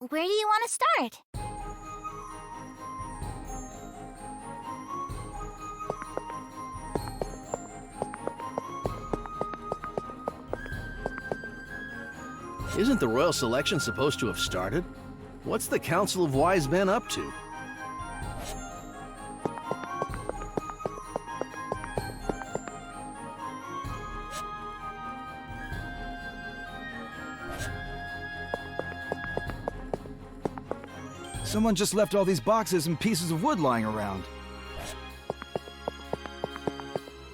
where do you want to start? Isn't the royal selection supposed to have started? What's the Council of Wise Men up to? Someone just left all these boxes and pieces of wood lying around.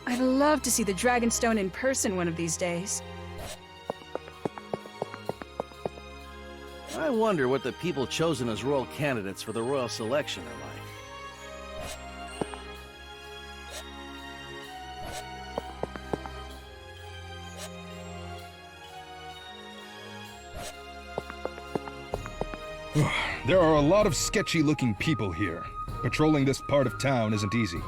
I'd love to see the Dragonstone in person one of these days. I wonder what the people chosen as royal candidates for the royal selection are like. There are a lot of sketchy-looking people here. Patrolling this part of town isn't easy.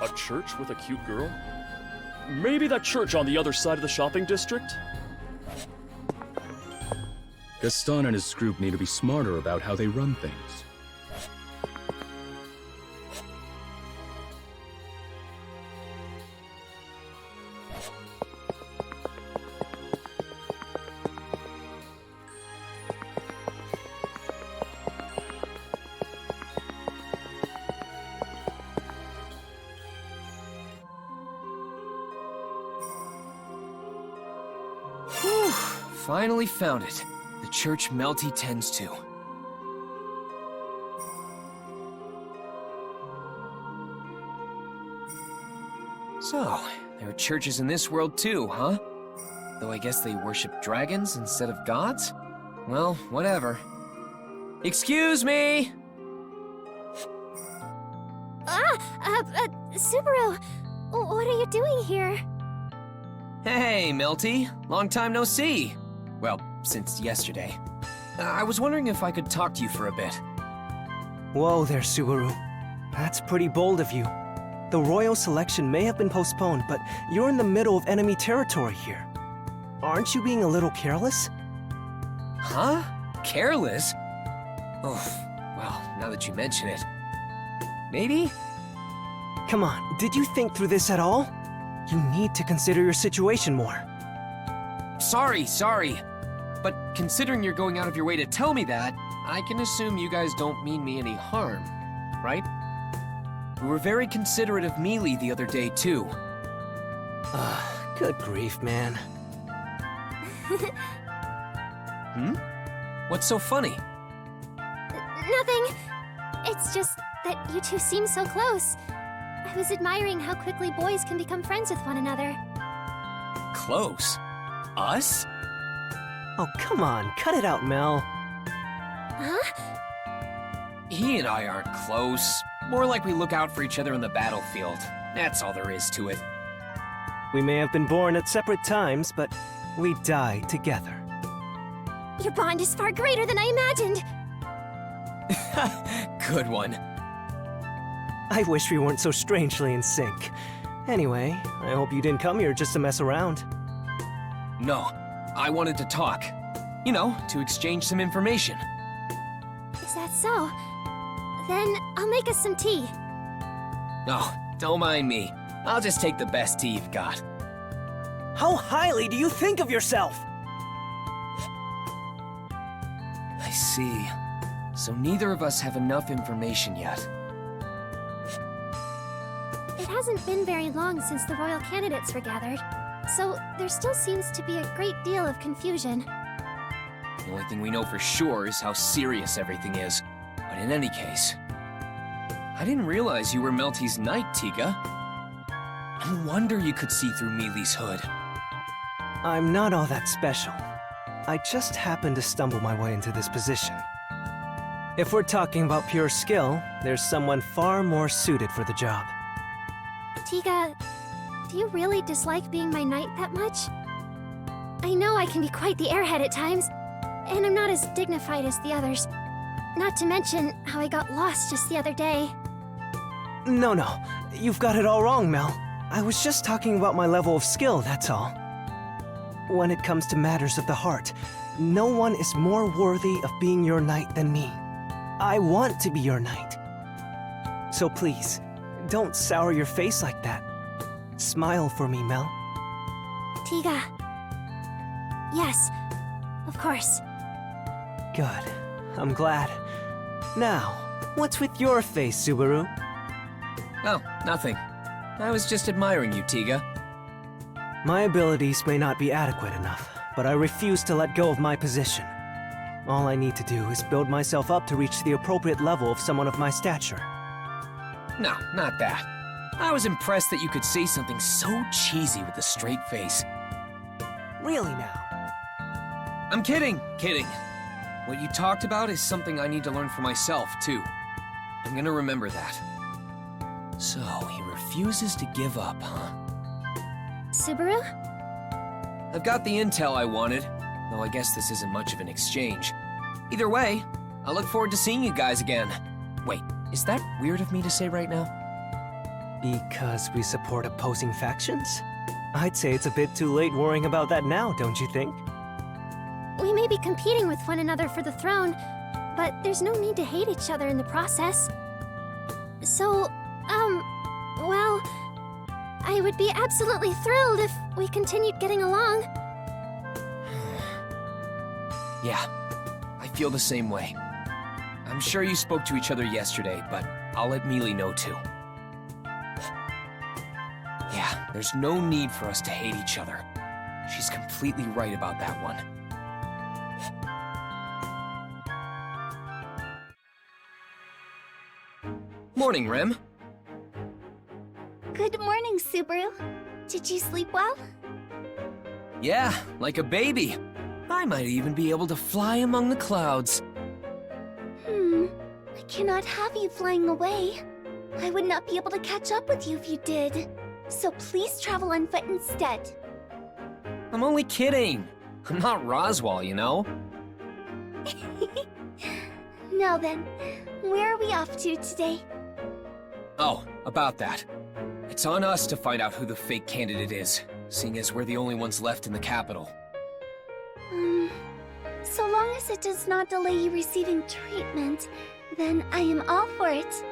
A church with a cute girl? Maybe that church on the other side of the shopping district? Gaston and his group need to be smarter about how they run things. Whew, finally found it. The church Melty tends to. So, there are churches in this world too, huh? Though I guess they worship dragons instead of gods? Well, whatever. Excuse me! Subaru, what are you doing here? Hey, Melty. Long time no see. Well, since yesterday. I was wondering if I could talk to you for a bit. Whoa there, Subaru. That's pretty bold of you. The royal selection may have been postponed, but you're in the middle of enemy territory here. Aren't you being a little careless? Huh? Careless? Oh, well, now that you mention it. Maybe? Come on, did you think through this at all? You need to consider your situation more. Sorry. But considering you're going out of your way to tell me that, I can assume you guys don't mean me any harm, right? You were very considerate of Mealy the other day, too. Good grief, man. What's so funny? Nothing. It's just that you two seem so close. I was admiring how quickly boys can become friends with one another. Close? Us? Oh, come on, cut it out, Mel. Huh? He and I aren't close. More like we look out for each other in the battlefield. That's all there is to it. We may have been born at separate times, but we die together. Your bond is far greater than I imagined. Good one. I wish we weren't so strangely in sync. Anyway, I hope you didn't come here just to mess around. No, I wanted to talk. You know, to exchange some information. Is that so? Then I'll make us some tea. Oh, don't mind me. I'll just take the best tea you've got. How highly do you think of yourself? I see. So neither of us have enough information yet. it hasn't been very long since the royal candidates were gathered, so there still seems to be a great deal of confusion. The only thing we know for sure is how serious everything is. But in any case, I didn't realize you were Melty's knight, Tiga. No wonder you could see through Mealy's hood. I'm not all that special. I just happened to stumble my way into this position. If we're talking about pure skill, there's someone far more suited for the job. Tiga, do you really dislike being my knight that much? I know I can be quite the airhead at times, and I'm not as dignified as the others. Not to mention how I got lost just the other day. No, you've got it all wrong, Mel. I was just talking about my level of skill, that's all. When it comes to matters of the heart, no one is more worthy of being your knight than me. I want to be your knight. So please, don't sour your face like that. Smile for me, Mel. Tiga. Yes, of course. Good. I'm glad. Now, what's with your face, Subaru? Oh, nothing. I was just admiring you, Tiga. My abilities may not be adequate enough, but I refuse to let go of my position. All I need to do is build myself up to reach the appropriate level of someone of my stature. No, not that. I was impressed that you could say something so cheesy with a straight face. Really now? I'm kidding. What you talked about is something I need to learn for myself, too. I'm gonna remember that. So, he refuses to give up, huh? Subaru? I've got the intel I wanted, though I guess this isn't much of an exchange. Either way, I look forward to seeing you guys again. Wait, is that weird of me to say right now? Because we support opposing factions? I'd say it's a bit too late worrying about that now, don't you think? We may be competing with one another for the throne, but there's no need to hate each other in the process. So, well, I would be absolutely thrilled if we continued getting along. Yeah, I feel the same way. I'm sure you spoke to each other yesterday, but I'll let Mealy know too. Yeah, there's no need for us to hate each other. She's completely right about that one. Morning, Rem. Good morning, Subaru. Did you sleep well? Yeah, like a baby. I might even be able to fly among the clouds. I cannot have you flying away. I would not be able to catch up with you if you did. So please travel on foot instead. I'm only kidding. I'm not Roswell, you know? Now then, where are we off to today? Oh, about that. It's on us to find out who the fake candidate is, seeing as we're the only ones left in the capital. So long as it does not delay you receiving treatment, then I am all for it.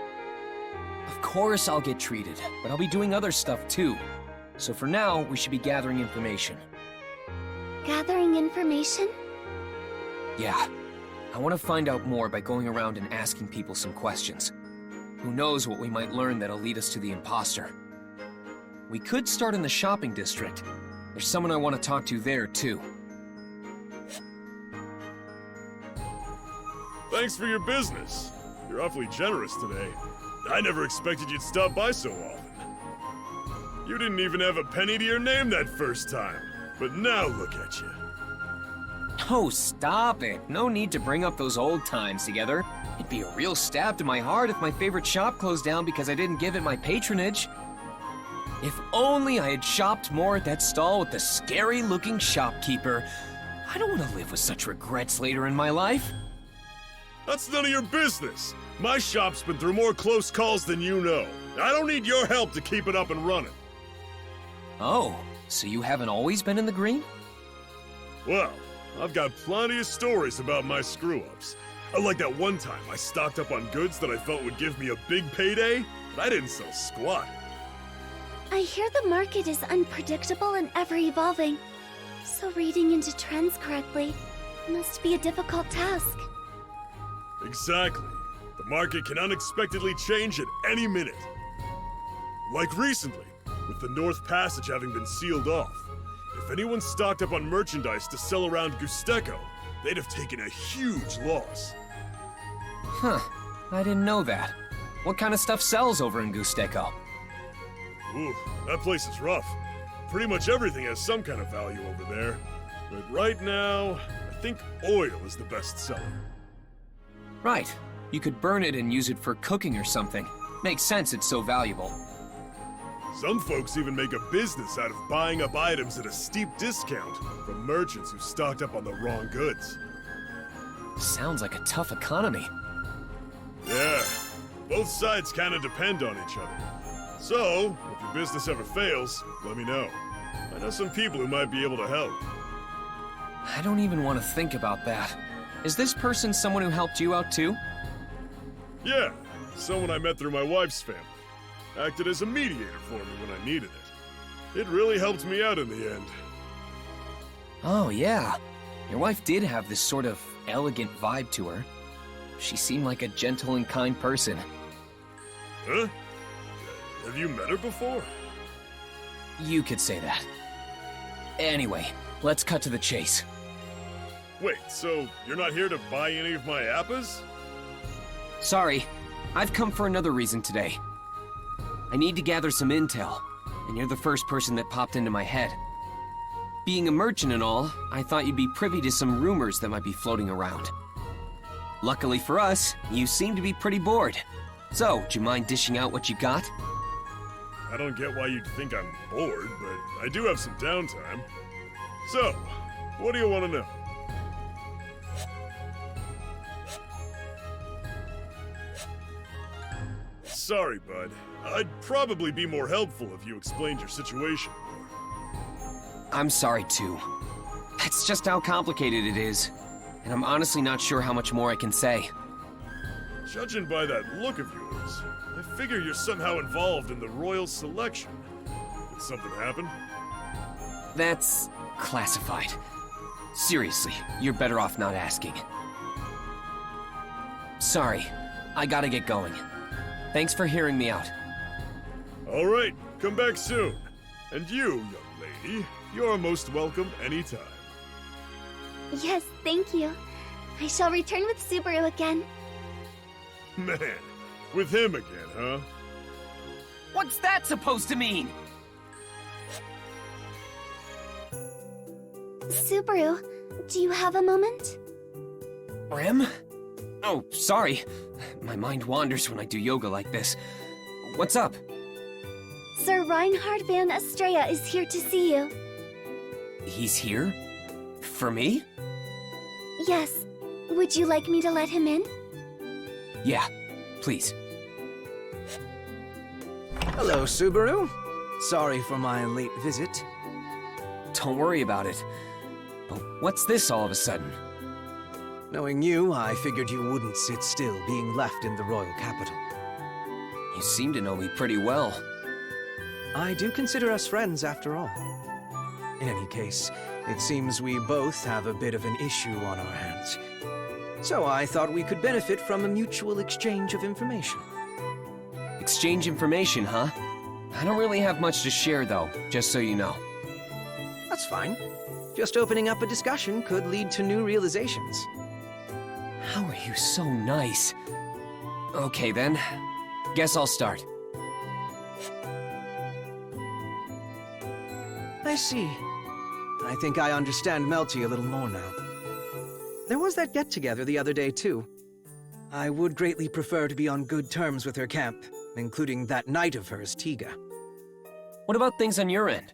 Of course I'll get treated, but I'll be doing other stuff too. So for now, we should be gathering information. Gathering information? Yeah. I want to find out more by going around and asking people some questions. Who knows what we might learn that'll lead us to the imposter. We could start in the shopping district. There's someone I want to talk to there, too. Thanks for your business. You're awfully generous today. I never expected you'd stop by so often. You didn't even have a penny to your name that first time, but now look at you. Oh, stop it. No need to bring up those old times together. It'd be a real stab to my heart if my favorite shop closed down because I didn't give it my patronage. If only I had shopped more at that stall with the scary-looking shopkeeper. I don't want to live with such regrets later in my life. That's none of your business. My shop's been through more close calls than you know. I don't need your help to keep it up and running. Oh, so you haven't always been in the green? Well, I've got plenty of stories about my screw-ups. Like that one time I stocked up on goods that I felt would give me a big payday, but I didn't sell squat. I hear the market is unpredictable and ever-evolving. So reading into trends correctly must be a difficult task. Exactly. The market can unexpectedly change at any minute. Like recently, with the North Passage having been sealed off. If anyone stocked up on merchandise to sell around Gusteco, they'd have taken a huge loss. Huh. I didn't know that. What kind of stuff sells over in Gusteco? Ooh, that place is rough. Pretty much everything has some kind of value over there. But right now, I think oil is the best seller. Right. You could burn it and use it for cooking or something. Makes sense it's so valuable. Some folks even make a business out of buying up items at a steep discount from merchants who stocked up on the wrong goods. Sounds like a tough economy. Yeah, both sides kind of depend on each other. So, if your business ever fails, let me know. I know some people who might be able to help. I don't even want to think about that. Is this person someone who helped you out too? Yeah, someone I met through my wife's family. Acted as a mediator for me when I needed it. It really helped me out in the end. Oh, yeah. Your wife did have this sort of elegant vibe to her. She seemed like a gentle and kind person. Huh? Have you met her before? You could say that. Anyway, let's cut to the chase. Wait, so you're not here to buy any of my appas? Sorry, I've come for another reason today. I need to gather some intel, and you're the first person that popped into my head. Being a merchant and all, I thought you'd be privy to some rumors that might be floating around. Luckily for us, you seem to be pretty bored. So, do you mind dishing out what you got? I don't get why you'd think I'm bored, but I do have some downtime. So, what do you want to know? Sorry, bud. I'd probably be more helpful if you explained your situation more. I'm sorry too. That's just how complicated it is. And I'm honestly not sure how much more I can say. Judging by that look of yours, I figure you're somehow involved in the royal selection. Did something happen? That's classified. Seriously, you're better off not asking. Sorry, I gotta get going. Thanks for hearing me out. All right, come back soon. And you, young lady, you're most welcome anytime. Yes, thank you. I shall return with Subaru again. Man, with him again, huh? What's that supposed to mean? Subaru, do you have a moment? Rem? Oh, sorry. My mind wanders when I do yoga like this. What's up? Sir Reinhard van Estrella is here to see you. He's here? For me? Yes. Would you like me to let him in? Yeah, please. Hello, Subaru. Sorry for my late visit. Don't worry about it. But what's this all of a sudden? Knowing you, I figured you wouldn't sit still being left in the royal capital. You seem to know me pretty well. I do consider us friends after all. In any case, it seems we both have a bit of an issue on our hands. So I thought we could benefit from a mutual exchange of information. Exchange information, huh? I don't really have much to share, though, just so you know. That's fine. Just opening up a discussion could lead to new realizations. How are you so nice? Okay, then. Guess I'll start. I see. I think I understand Melty a little more now. There was that get-together the other day, too. I would greatly prefer to be on good terms with her camp, including that knight of hers, Tiga. What about things on your end?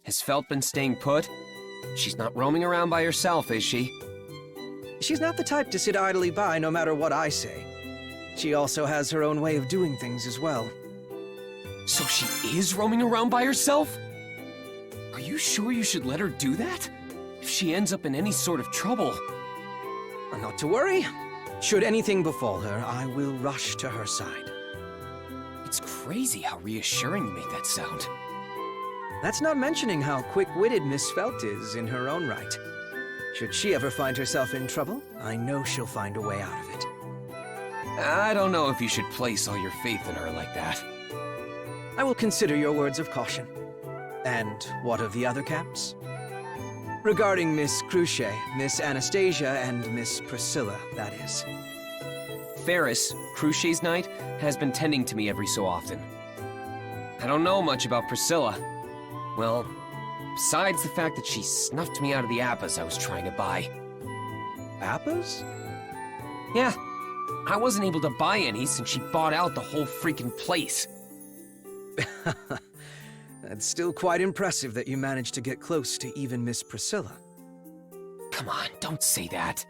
Has Felt been staying put? She's not roaming around by herself, is she? She's not the type to sit idly by no matter what I say. She also has her own way of doing things as well. So she is roaming around by herself? Are you sure you should let her do that? If she ends up in any sort of trouble... Not to worry. Should anything befall her, I will rush to her side. It's crazy how reassuring you make that sound. That's not mentioning how quick-witted Miss Felt is in her own right. Should she ever find herself in trouble, I know she'll find a way out of it. I don't know if you should place all your faith in her like that. I will consider your words of caution. And what of the other camps? Regarding Miss Cruce, Miss Anastasia, and Miss Priscilla, that is. Ferris, Cruce's knight, has been tending to me every so often. I don't know much about Priscilla. Well, besides the fact that she snuffed me out of the appas I was trying to buy. Appas? Yeah, I wasn't able to buy any since she bought out the whole freaking place. That's still quite impressive that you managed to get close to even Miss Priscilla. Come on, don't say that.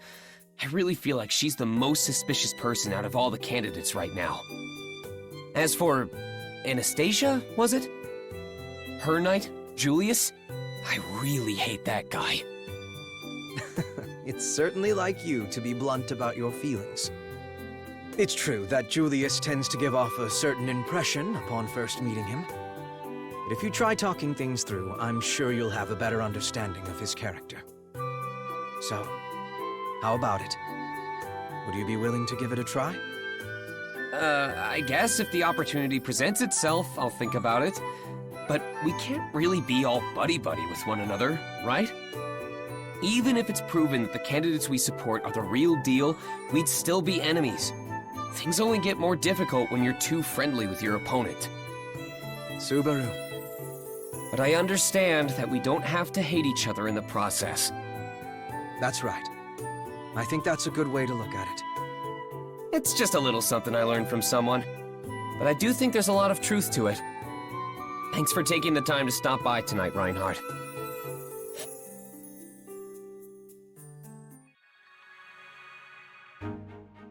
I really feel like she's the most suspicious person out of all the candidates right now. As for Anastasia, was it? Her knight, Julius? I really hate that guy. It's certainly like you to be blunt about your feelings. It's true that Julius tends to give off a certain impression upon first meeting him. But if you try talking things through, I'm sure you'll have a better understanding of his character. So, how about it? Would you be willing to give it a try? I guess if the opportunity presents itself, I'll think about it. But we can't really be all buddy-buddy with one another, right? Even if it's proven that the candidates we support are the real deal, we'd still be enemies. Things only get more difficult when you're too friendly with your opponent. Subaru. But I understand that we don't have to hate each other in the process. That's right. I think that's a good way to look at it. It's just a little something I learned from someone. But I do think there's a lot of truth to it. Thanks for taking the time to stop by tonight, Reinhardt.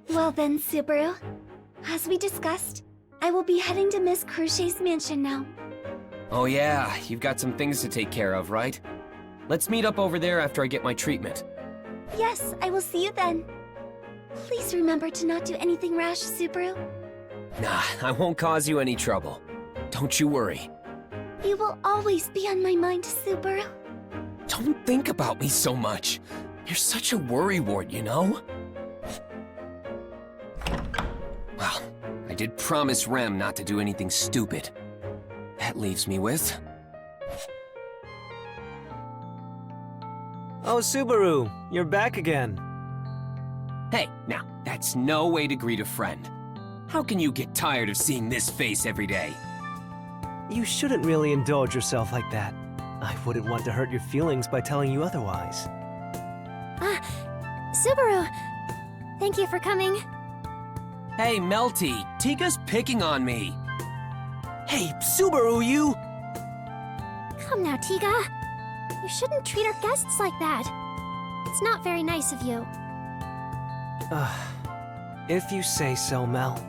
Well then, Subaru. As we discussed, I will be heading to Miss Cruce's mansion now. Oh yeah, you've got some things to take care of, right? Let's meet up over there after I get my treatment. Yes, I will see you then. Please remember to not do anything rash, Subaru. Nah, I won't cause you any trouble. Don't you worry. You will always be on my mind, Subaru. Don't think about me so much. You're such a worrywart, you know? Well, I did promise Rem not to do anything stupid. That leaves me with... Oh, Subaru, you're back again. Hey, now, that's no way to greet a friend. How can you get tired of seeing this face every day? You shouldn't really indulge yourself like that. I wouldn't want to hurt your feelings by telling you otherwise. Subaru! Thank you for coming. Hey, Melty, Tiga's picking on me. Hey, Subaru, you! Come now, Tiga. You shouldn't treat our guests like that. It's not very nice of you. If you say so, Mel.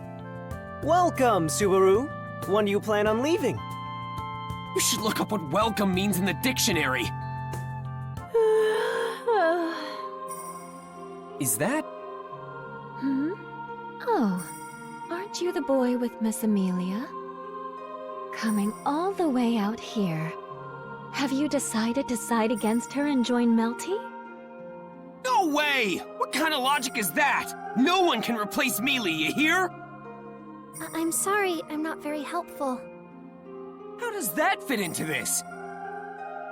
Welcome, Subaru! When do you plan on leaving? You should look up what welcome means in the dictionary. Is that... Oh, aren't you the boy with Miss Amelia? Coming all the way out here. Have you decided to side against her and join Melty? No way! What kind of logic is that? No one can replace Mealy, you hear? I'm sorry, I'm not very helpful. How does that fit into this?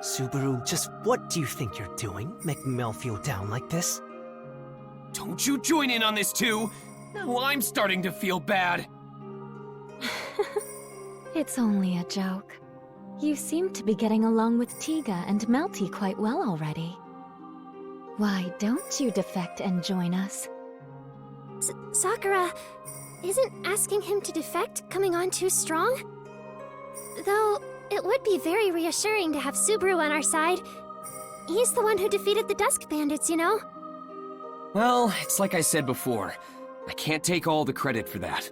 Subaru, just what do you think you're doing? Making Mel feel down like this? Don't you join in on this too? Now I'm starting to feel bad. It's only a joke. You seem to be getting along with Tiga and Melty quite well already. Why don't you defect and join us? Sakura, isn't asking him to defect coming on too strong? Though, it would be very reassuring to have Subaru on our side. He's the one who defeated the Dusk Bandits, you know? Well, it's like I said before. I can't take all the credit for that.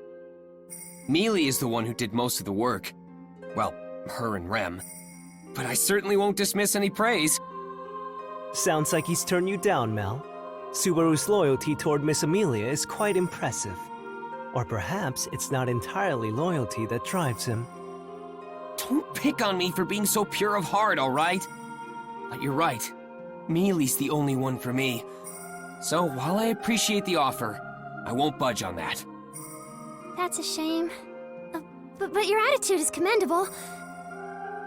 Mealy is the one who did most of the work. Well, her and Rem. But I certainly won't dismiss any praise. Sounds like he's turned you down, Mel. Subaru's loyalty toward Miss Amelia is quite impressive. Or perhaps it's not entirely loyalty that drives him. Don't pick on me for being so pure of heart, alright? But you're right. Mealy's the only one for me. So while I appreciate the offer, I won't budge on that. That's a shame. But your attitude is commendable.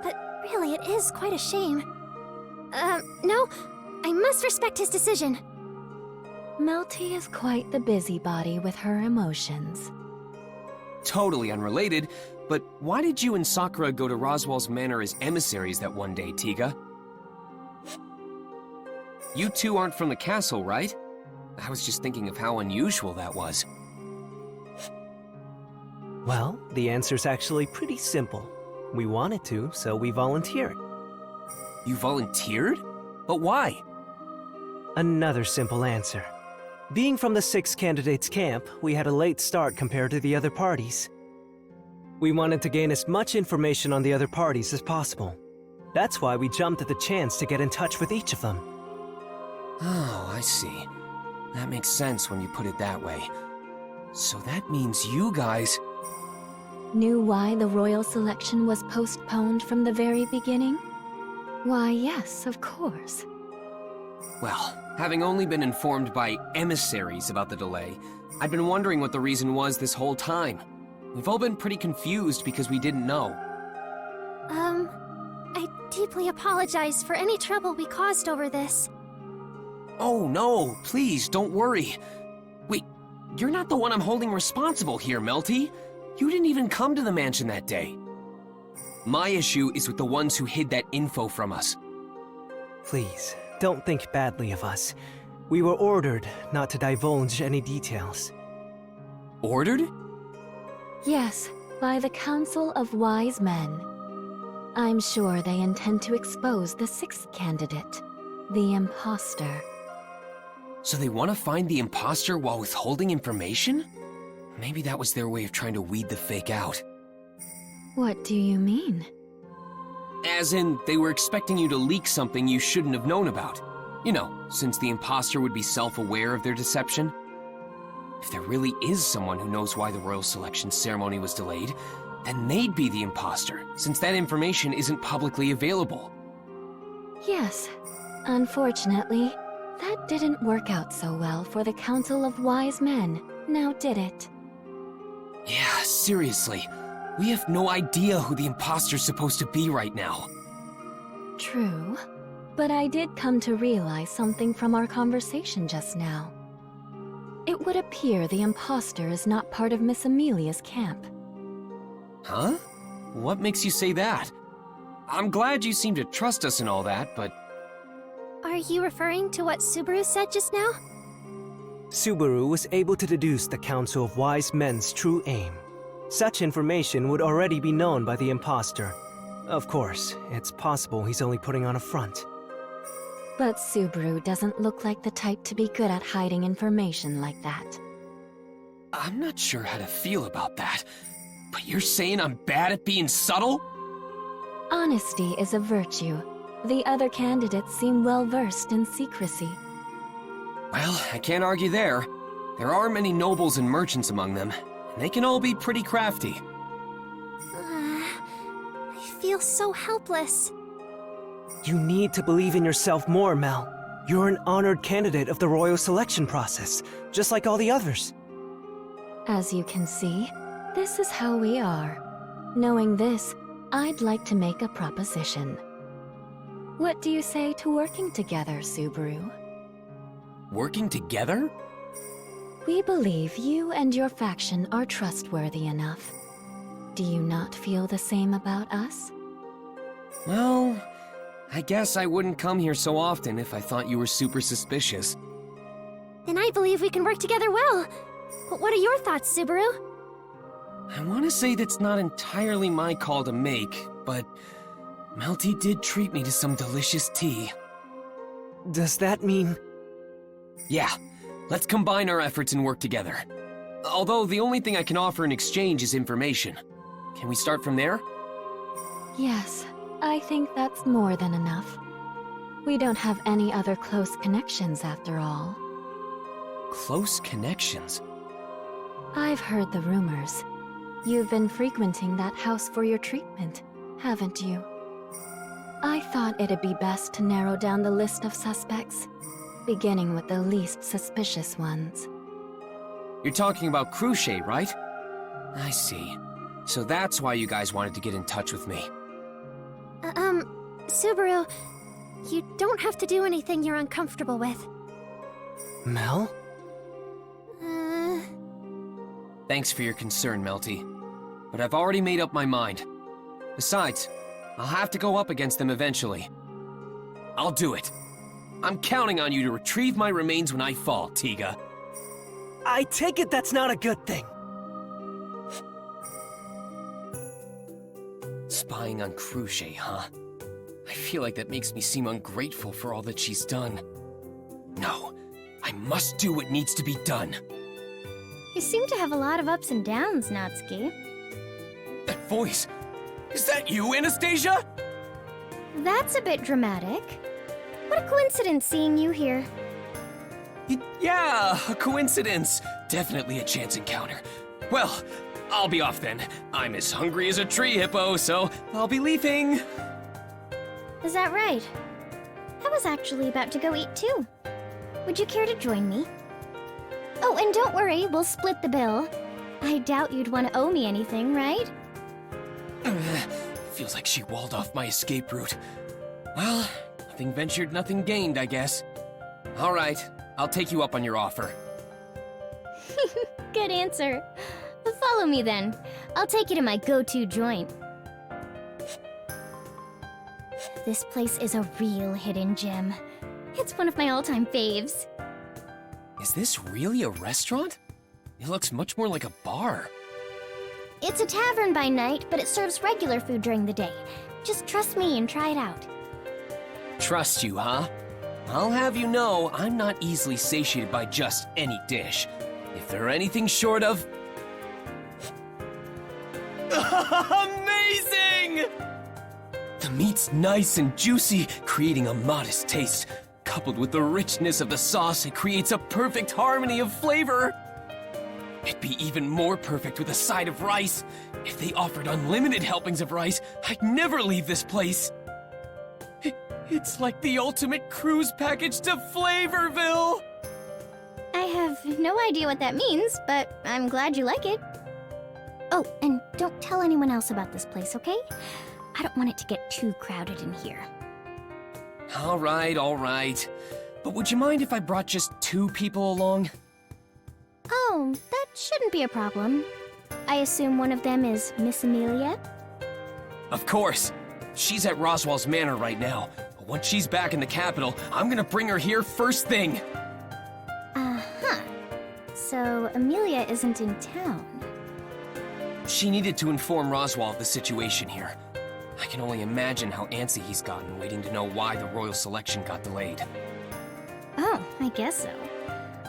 But really, it is quite a shame. No, I must respect his decision. Melty is quite the busybody with her emotions. Totally unrelated, but why did you and Sakura go to Roswell's Manor as emissaries that one day, Tiga? You two aren't from the castle, right? I was just thinking of how unusual that was. Well, the answer's actually pretty simple. We wanted to, so we volunteered. You volunteered? But why? Another simple answer. Being from the 6 candidates camp, we had a late start compared to the other parties. We wanted to gain as much information on the other parties as possible. That's why we jumped at the chance to get in touch with each of them. Oh, I see. That makes sense when you put it that way. So that means you guys... Knew why the royal selection was postponed from the very beginning? Why, yes, of course. Well, having only been informed by emissaries about the delay, I'd been wondering what the reason was this whole time. We've all been pretty confused because we didn't know. I deeply apologize for any trouble we caused over this. Oh no, please, don't worry. Wait, you're not the one I'm holding responsible here, Melty. You didn't even come to the mansion that day. My issue is with the ones who hid that info from us. Please, don't think badly of us. We were ordered not to divulge any details. Ordered? Yes, by the Council of Wise Men. I'm sure they intend to expose the 6th candidate, the imposter. So they want to find the imposter while withholding information? Maybe that was their way of trying to weed the fake out. What do you mean? As in, they were expecting you to leak something you shouldn't have known about. You know, since the imposter would be self-aware of their deception. If there really is someone who knows why the royal selection ceremony was delayed, then they'd be the imposter, since that information isn't publicly available. Yes. Unfortunately, that didn't work out so well for the Council of Wise Men, now did it? Yeah, seriously. We have no idea who the imposter's supposed to be right now. True. But I did come to realize something from our conversation just now. It would appear the imposter is not part of Miss Amelia's camp. Huh? What makes you say that? I'm glad you seem to trust us and all that, but... Are you referring to what Subaru said just now? Subaru was able to deduce the Council of Wise Men's true aim. Such information would already be known by the imposter. Of course, it's possible he's only putting on a front. But Subaru doesn't look like the type to be good at hiding information like that. I'm not sure how to feel about that. But you're saying I'm bad at being subtle? Honesty is a virtue. The other candidates seem well-versed in secrecy. Well, I can't argue there. There are many nobles and merchants among them, and they can all be pretty crafty. I feel so helpless. You need to believe in yourself more, Mel. You're an honored candidate of the royal selection process, just like all the others. As you can see, this is how we are. Knowing this, I'd like to make a proposition. What do you say to working together, Subaru? Working together? We believe you and your faction are trustworthy enough. Do you not feel the same about us? Well, I guess I wouldn't come here so often if I thought you were super suspicious. Then I believe we can work together well. But what are your thoughts, Subaru? I want to say that's not entirely my call to make, but Melty did treat me to some delicious tea. Does that mean... Yeah, let's combine our efforts and work together. Although the only thing I can offer in exchange is information. Can we start from there? Yes, I think that's more than enough. We don't have any other close connections after all. Close connections? I've heard the rumors. You've been frequenting that house for your treatment, haven't you? I thought it'd be best to narrow down the list of suspects, beginning with the least suspicious ones. You're talking about Cruchet, right? I see. So that's why you guys wanted to get in touch with me. Subaru, you don't have to do anything you're uncomfortable with. Mel? Thanks for your concern, Melty. But I've already made up my mind. Besides, I'll have to go up against them eventually. I'll do it. I'm counting on you to retrieve my remains when I fall, Tiga. I take it that's not a good thing. Spying on Cruce, huh? I feel like that makes me seem ungrateful for all that she's done. No, I must do what needs to be done. You seem to have a lot of ups and downs, Natsuki. That voice! Is that you, Anastasia? That's a bit dramatic. What a coincidence seeing you here. Yeah, a coincidence. Definitely a chance encounter. Well, I'll be off then. I'm as hungry as a tree hippo, so I'll be leaving. Is that right? I was actually about to go eat too. Would you care to join me? Oh, and don't worry, we'll split the bill. I doubt you'd want to owe me anything, right? Feels like she walled off my escape route. Well, nothing ventured, nothing gained, I guess. All right, I'll take you up on your offer. Good answer. Follow me then. I'll take you to my go-to joint. This place is a real hidden gem. It's one of my all-time faves. Is this really a restaurant? It looks much more like a bar. It's a tavern by night, but it serves regular food during the day. Just trust me and try it out. Trust you, huh? I'll have you know, I'm not easily satiated by just any dish. If they're anything short of... Amazing! The meat's nice and juicy, creating a modest taste. Coupled with the richness of the sauce, it creates a perfect harmony of flavor. It'd be even more perfect with a side of rice. If they offered unlimited helpings of rice, I'd never leave this place. It's like the ultimate cruise package to Flavorville! I have no idea what that means, but I'm glad you like it. Oh, and don't tell anyone else about this place, okay? I don't want it to get too crowded in here. All right. But would you mind if I brought just 2 people along? Oh, that shouldn't be a problem. I assume one of them is Miss Amelia? Of course. She's at Roswell's Manor right now. But once she's back in the capital, I'm gonna bring her here first thing. Uh-huh. So Amelia isn't in town. She needed to inform Roswell of the situation here. I can only imagine how antsy he's gotten waiting to know why the royal selection got delayed. Oh, I guess so.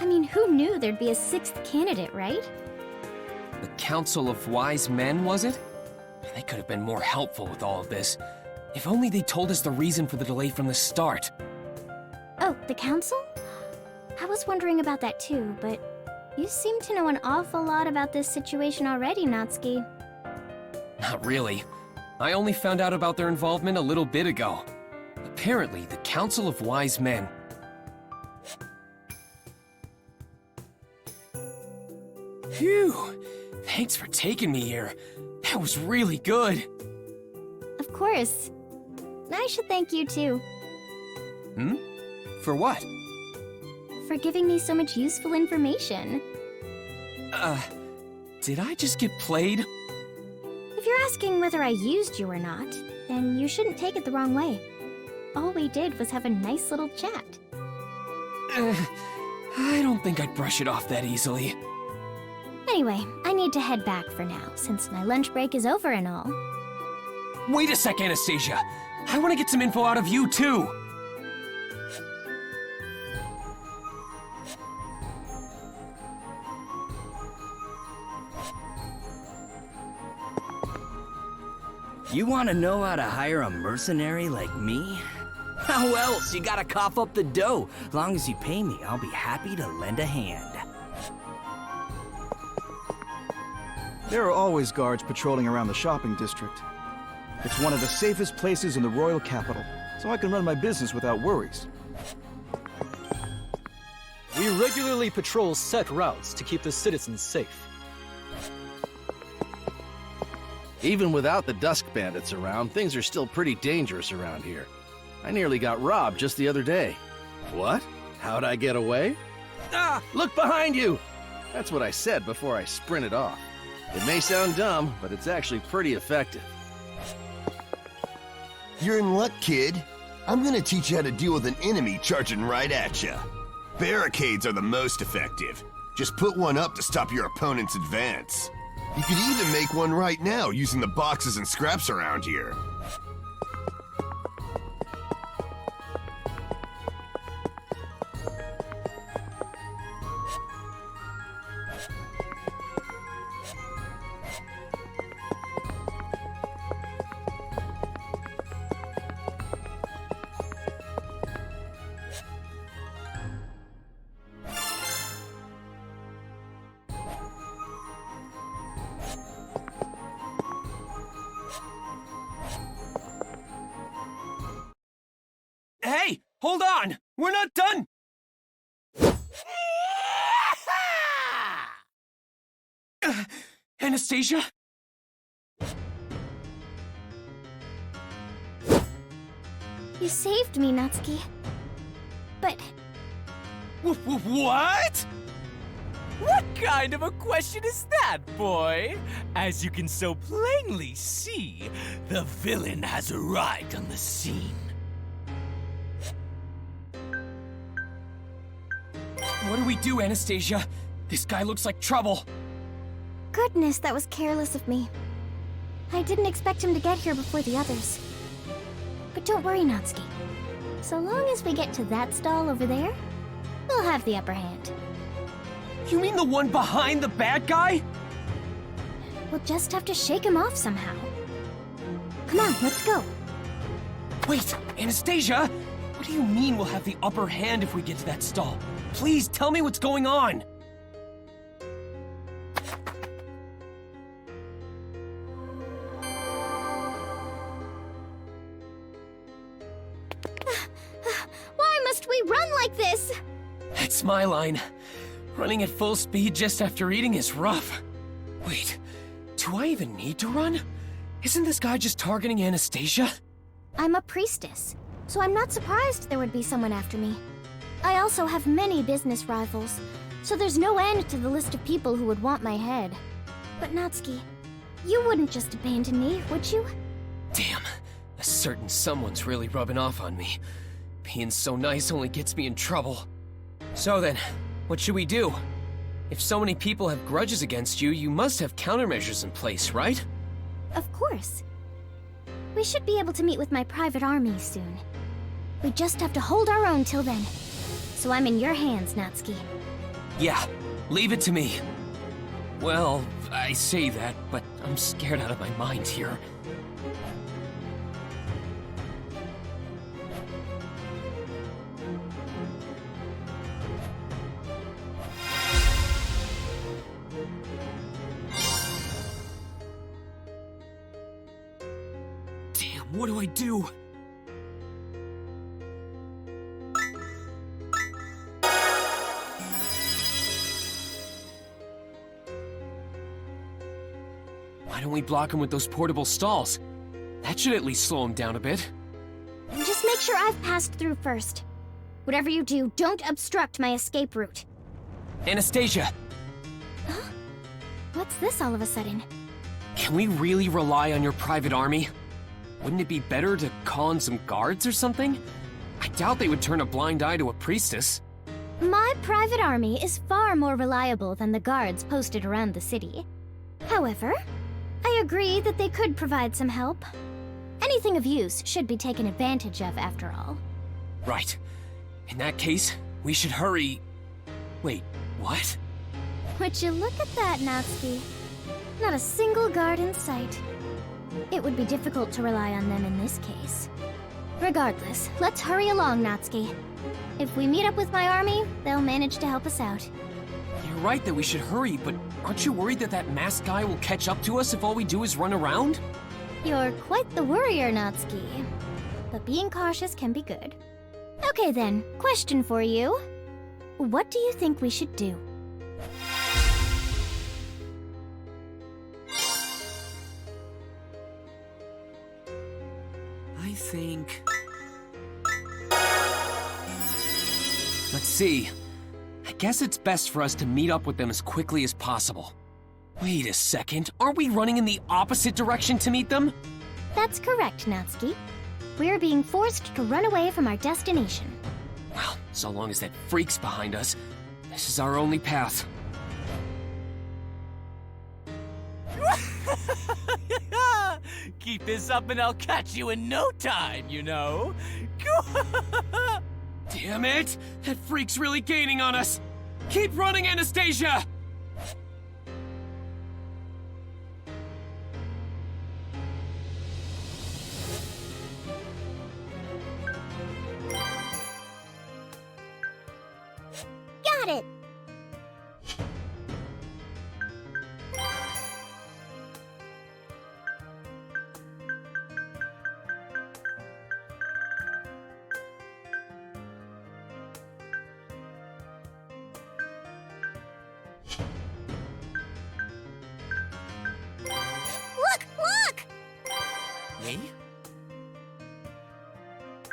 I mean, who knew there'd be a 6th candidate, right? The Council of Wise Men, was it? They could have been more helpful with all of this. If only they told us the reason for the delay from the start. Oh, the council? I was wondering about that too, but you seem to know an awful lot about this situation already, Natsuki. Not really. I only found out about their involvement a little bit ago. Apparently, the Council of Wise Men... Phew! Thanks for taking me here. That was really good. Of course. I should thank you too. For what? For giving me so much useful information. Did I just get played? If you're asking whether I used you or not, then you shouldn't take it the wrong way. All we did was have a nice little chat. I don't think I'd brush it off that easily. Anyway, I need to head back for now, since my lunch break is over and all. Wait a sec, Anastasia. I want to get some info out of you, too. You want to know how to hire a mercenary like me? How else? You gotta cough up the dough. Long as you pay me, I'll be happy to lend a hand. There are always guards patrolling around the shopping district. It's one of the safest places in the royal capital, so I can run my business without worries. We regularly patrol set routes to keep the citizens safe. Even without the Dusk Bandits around, things are still pretty dangerous around here. I nearly got robbed just the other day. What? How'd I get away? Ah! Look behind you! That's what I said before I sprinted off. It may sound dumb, but it's actually pretty effective. You're in luck, kid. I'm gonna teach you how to deal with an enemy charging right at you. Barricades are the most effective. Just put one up to stop your opponent's advance. You could even make one right now using the boxes and scraps around here. Hey, hold on! We're not done! Anastasia? You saved me, Natsuki. But What? What kind of a question is that, boy? As you can so plainly see, the villain has arrived on the scene. What do we do, Anastasia? This guy looks like trouble. goodness, that was careless of me. I didn't expect him to get here before the others. But don't worry, Natsuki. So long as we get to that stall over there, we'll have the upper hand. You mean the one behind the bad guy? We'll just have to shake him off somehow. Come on, let's go. Wait, Anastasia! What do you mean we'll have the upper hand if we get to that stall? Please tell me what's going on! Why must we run like this? That's my line. Running at full speed just after eating is rough. Wait, do I even need to run? Isn't this guy just targeting Anastasia? I'm a priestess, so I'm not surprised there would be someone after me. I also have many business rivals, so there's no end to the list of people who would want my head. But Natsuki, you wouldn't just abandon me, would you? Damn, a certain someone's really rubbing off on me. Being so nice only gets me in trouble. So then, what should we do? If so many people have grudges against you, you must have countermeasures in place, right? Of course. We should be able to meet with my private army soon. We just have to hold our own till then. So I'm in your hands, Natsuki. Yeah, leave it to me. Well, I say that, but I'm scared out of my mind here. Damn, what do I do? Why don't we block him with those portable stalls? That should at least slow him down a bit. Just make sure I've passed through first. Whatever you do, don't obstruct my escape route. Anastasia! What's this all of a sudden? Can we really rely on your private army? Wouldn't it be better to call in some guards or something? I doubt they would turn a blind eye to a priestess. My private army is far more reliable than the guards posted around the city. However, I agree that they could provide some help. Anything of use should be taken advantage of, after all. Right. In that case, we should hurry... Wait, what? Would you look at that, Natsuki? Not a single guard in sight. It would be difficult to rely on them in this case. Regardless, let's hurry along, Natsuki. If we meet up with my army, they'll manage to help us out. You're right that we should hurry, but aren't you worried that that masked guy will catch up to us if all we do is run around? You're quite the worrier, Natsuki. But being cautious can be good. Okay then, question for you. What do you think we should do? I think... Let's see. I guess it's best for us to meet up with them as quickly as possible. Wait a second, aren't we running in the opposite direction to meet them? That's correct, Natsuki. We're being forced to run away from our destination. Well, so long as that freak's behind us, this is our only path. Keep this up and I'll catch you in no time, you know? Damn it! That freak's really gaining on us! Keep running, Anastasia! Got it! Look! Me?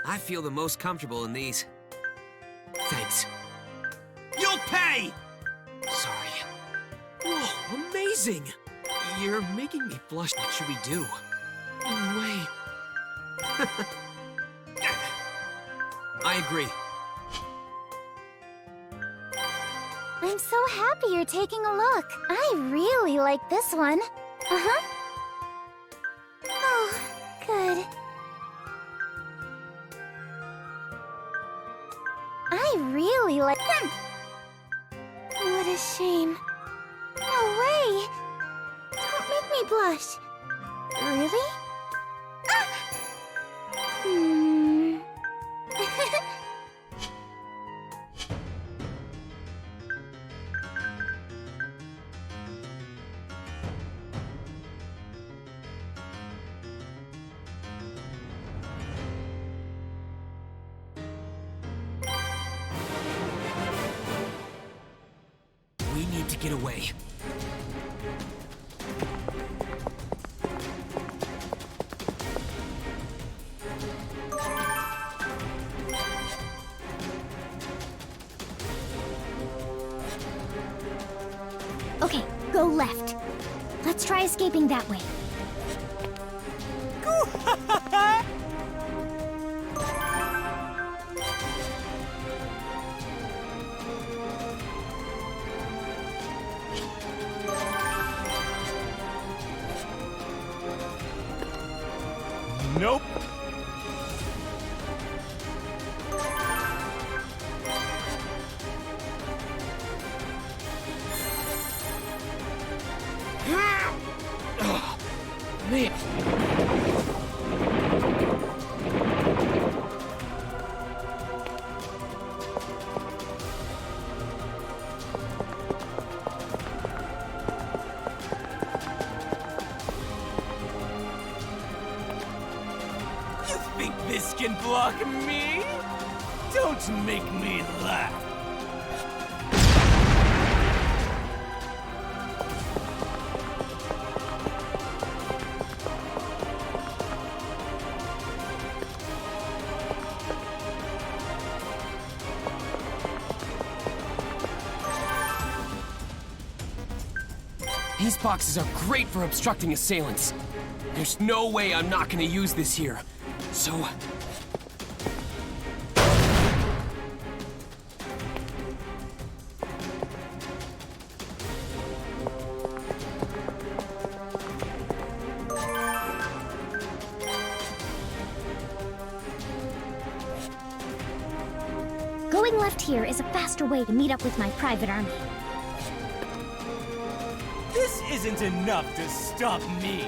I feel the most comfortable in these. Thanks. You'll pay! Sorry. Whoa, amazing! You're making me blush. What should we do? No way. I agree. I'm so happy you're taking a look. I really like this one. Uh-huh. Oh, good. I really like... What a shame. No way! Don't make me blush. Really? Hmm... We need to get away. Okay, go left. Let's try escaping that way. Nope. Oh, man. You think this can block me? Don't make me laugh. These boxes are great for obstructing assailants. There's no way I'm not gonna use this here. So... Going left here is a faster way to meet up with my private army. This isn't enough to stop me.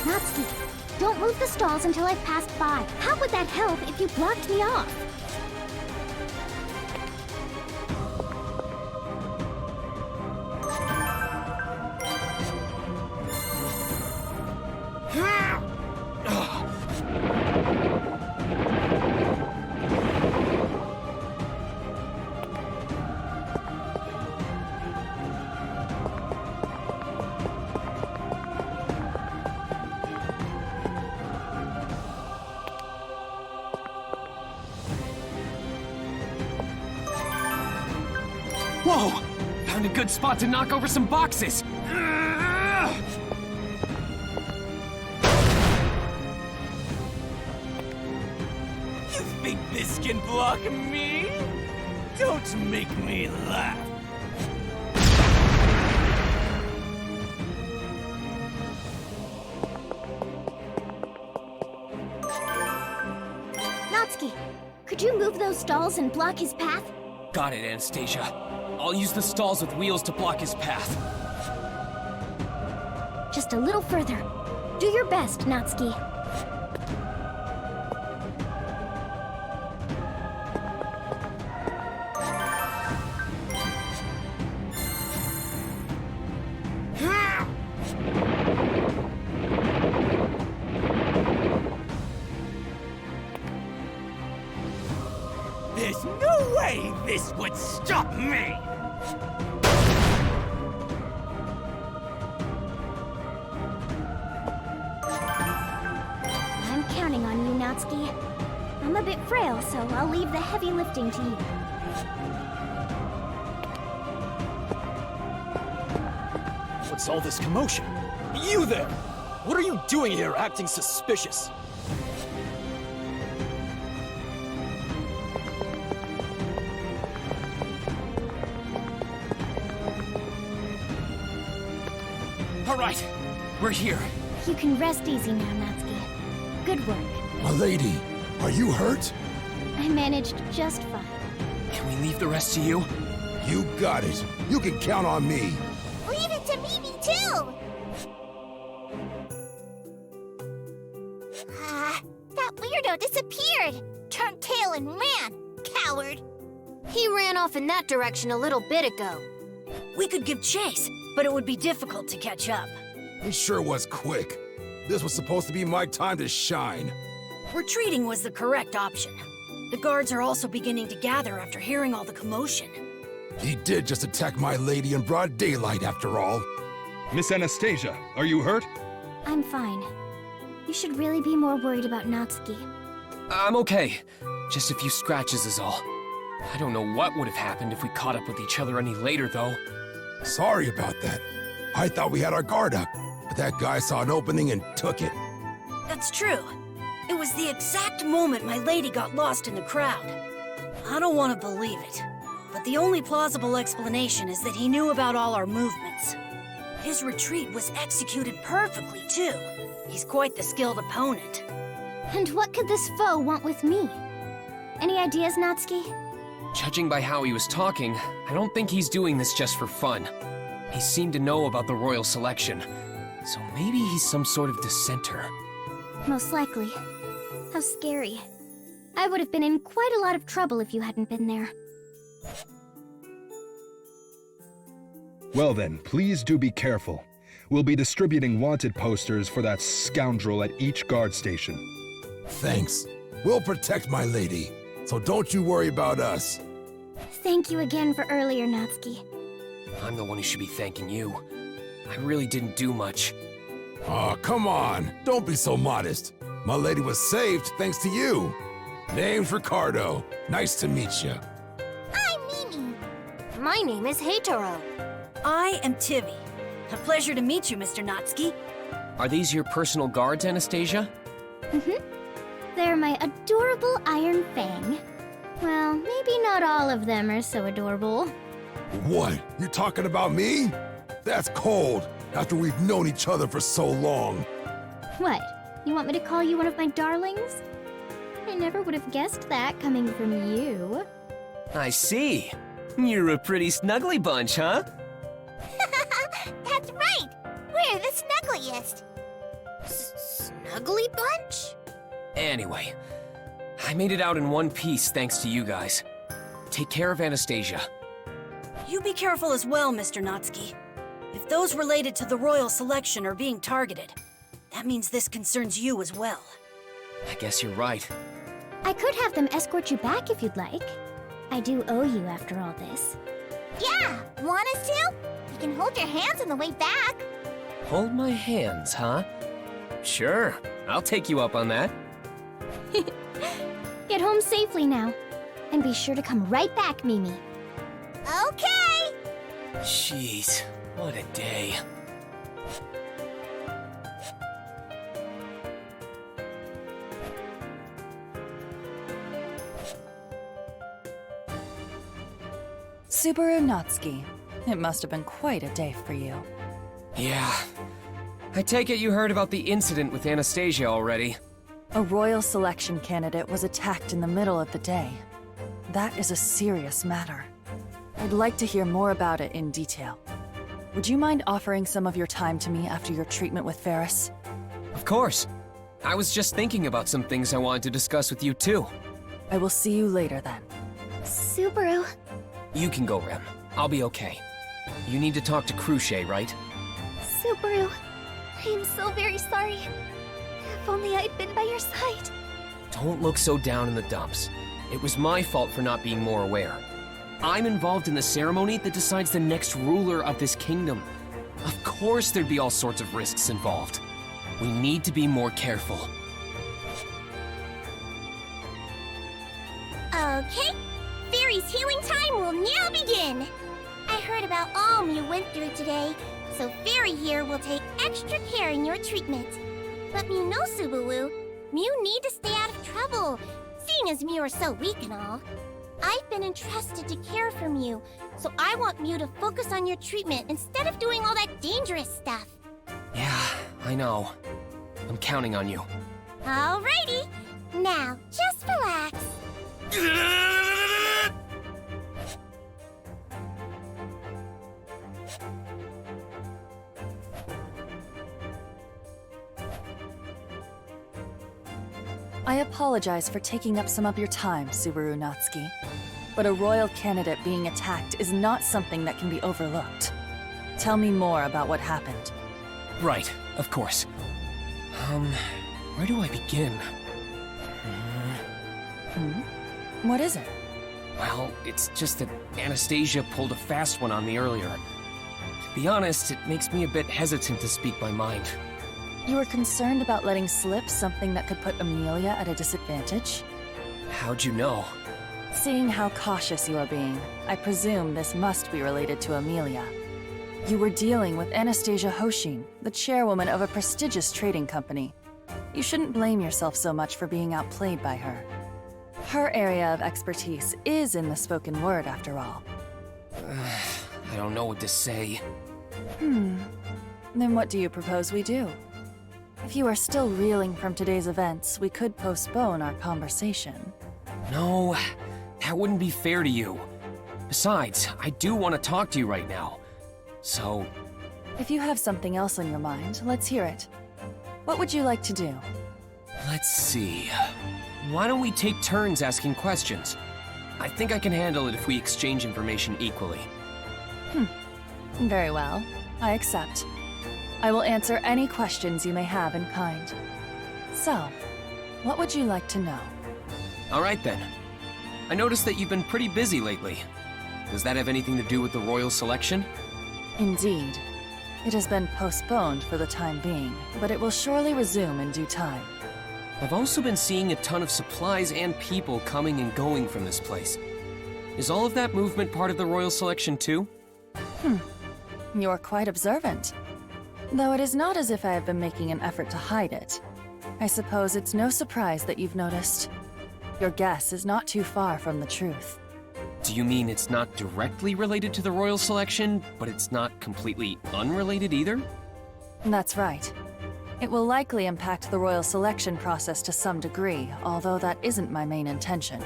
Natsuki, don't move the stalls until I've passed by. How would that help if you blocked me off? go! Found a good spot to knock over some boxes! You think this can block me? Don't make me laugh. Natsuki, could you move those stalls and block his path? Got it, Anastasia. I'll use the stalls with wheels to block his path. Just a little further. Do your best, Natsuki. There's no way this would stop me! I'm counting on you, Natsuki. I'm a bit frail, so I'll leave the heavy lifting to you. What's all this commotion? You there! What are you doing here acting suspicious? All right, we're here. You can rest easy now, Natsuki. Good work. My lady, are you hurt? I managed just fine. Can we leave the rest to you? You got it. You can count on me. Leave it to Mimi, too! That weirdo disappeared! Turned tail and ran! Coward! He ran off in that direction a little bit ago. We could give chase, but it would be difficult to catch up. He sure was quick. This was supposed to be my time to shine. Retreating was the correct option. The guards are also beginning to gather after hearing all the commotion. He did just attack my lady in broad daylight, after all. Miss Anastasia, are you hurt? I'm fine. You should really be more worried about Natsuki. I'm okay. Just a few scratches is all. I don't know what would have happened if we caught up with each other any later, though. Sorry about that. I thought we had our guard up, but that guy saw an opening and took it. That's true. It was the exact moment my lady got lost in the crowd. I don't want to believe it, but the only plausible explanation is that he knew about all our movements. His retreat was executed perfectly, too. He's quite the skilled opponent. And what could this foe want with me? Any ideas, Natsuki? Judging by how he was talking, I don't think he's doing this just for fun. He seemed to know about the royal selection, so maybe he's some sort of dissenter. Most likely. How scary. I would have been in quite a lot of trouble if you hadn't been there. Well then, please do be careful. We'll be distributing wanted posters for that scoundrel at each guard station. Thanks. We'll protect my lady, so don't you worry about us. Thank you again for earlier, Natsuki. I'm the one who should be thanking you. I really didn't do much. Aw, come on. Don't be so modest. My lady was saved thanks to you. Name's Ricardo. Nice to meet you. I'm Mimi. My name is Heitaro. I am Tivy. A pleasure to meet you, Mr. Natsuki. Are these your personal guards, Anastasia? They're my adorable Iron Fang. Well, maybe not all of them are so adorable. What? You talking about me? That's cold, after we've known each other for so long. What? You want me to call you one of my darlings? I never would have guessed that coming from you. I see. You're a pretty snuggly bunch, huh? That's right! We're the snuggliest! Snuggly bunch? Anyway, I made it out in one piece thanks to you guys. Take care of Anastasia. You be careful as well, Mr. Natsuki. If those related to the royal selection are being targeted, that means this concerns you as well. I guess you're right. I could have them escort you back if you'd like. I do owe you after all this. Yeah! Want us to? You can hold your hands on the way back. Hold my hands, huh? Sure, I'll take you up on that. Get home safely now. And be sure to come right back, Mimi. Okay! Jeez, what a day. Subaru Natsuki, it must have been quite a day for you. Yeah. I take it you heard about the incident with Anastasia already. A royal selection candidate was attacked in the middle of the day. That is a serious matter. I'd like to hear more about it in detail. Would you mind offering some of your time to me after your treatment with Ferris? Of course. I was just thinking about some things I wanted to discuss with you too. I will see you later then. Subaru. You can go, Rem. I'll be okay. You need to talk to Cruce, right? Subaru. I am so very sorry. If only I'd been by your side. Don't look so down in the dumps. It was my fault for not being more aware. I'm involved in the ceremony that decides the next ruler of this kingdom. Of course there'd be all sorts of risks involved. We need to be more careful. Okay. Fairy's healing time will now begin. I heard about all Mew went through today, so Fairy here will take extra care in your treatment. Let me know, Subaru. Mew need to stay out of trouble, seeing as Mew are so weak and all. I've been entrusted to care for Mew, so I want Mew to focus on your treatment instead of doing all that dangerous stuff. Yeah, I know. I'm counting on you. Alrighty. Now, just relax. I apologize for taking up some of your time, Subaru Natsuki. But a royal candidate being attacked is not something that can be overlooked. Tell me more about what happened. Right, of course. Where do I begin? What is it? Well, it's just that Anastasia pulled a fast one on me earlier. To be honest, it makes me a bit hesitant to speak my mind. You were concerned about letting slip something that could put Amelia at a disadvantage? How'd you know? Seeing how cautious you are being, I presume this must be related to Amelia. You were dealing with Anastasia Hoshin, the chairwoman of a prestigious trading company. You shouldn't blame yourself so much for being outplayed by her. Her area of expertise is in the spoken word, after all. I don't know what to say. Then what do you propose we do? If you are still reeling from today's events, we could postpone our conversation. No, that wouldn't be fair to you. Besides, I do want to talk to you right now. So... If you have something else on your mind, let's hear it. What would you like to do? Let's see... Why don't we take turns asking questions? I think I can handle it if we exchange information equally. Very well. I accept. I will answer any questions you may have in kind. So, what would you like to know? Alright then. I noticed that you've been pretty busy lately. Does that have anything to do with the royal selection? Indeed. It has been postponed for the time being, but it will surely resume in due time. I've also been seeing a ton of supplies and people coming and going from this place. Is all of that movement part of the royal selection too? You're quite observant. Though it is not as if I have been making an effort to hide it. I suppose it's no surprise that you've noticed. Your guess is not too far from the truth. Do you mean it's not directly related to the royal selection, but it's not completely unrelated either? That's right. It will likely impact the royal selection process to some degree, although that isn't my main intention.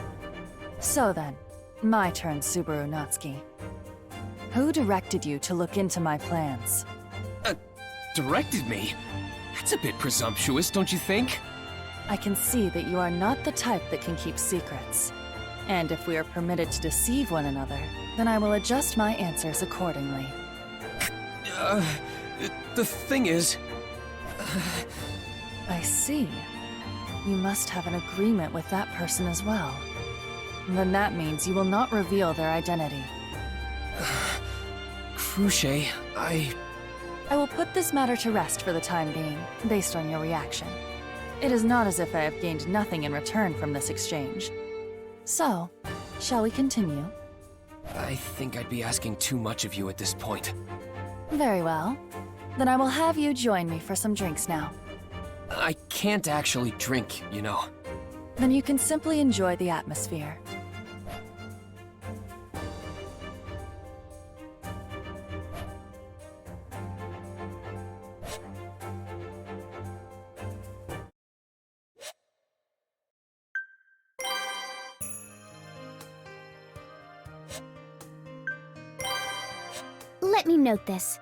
So then, my turn, Subaru Natsuki. Who directed you to look into my plans? Directed me? That's a bit presumptuous, don't you think? I can see that you are not the type that can keep secrets. And if we are permitted to deceive one another, then I will adjust my answers accordingly. The thing is... I see. You must have an agreement with that person as well. Then that means you will not reveal their identity. Cruce, I will put this matter to rest for the time being, based on your reaction. It is not as if I have gained nothing in return from this exchange. So, shall we continue? I think I'd be asking too much of you at this point. Very well. Then I will have you join me for some drinks now. I can't actually drink, you know. Then you can simply enjoy the atmosphere. Let me note this.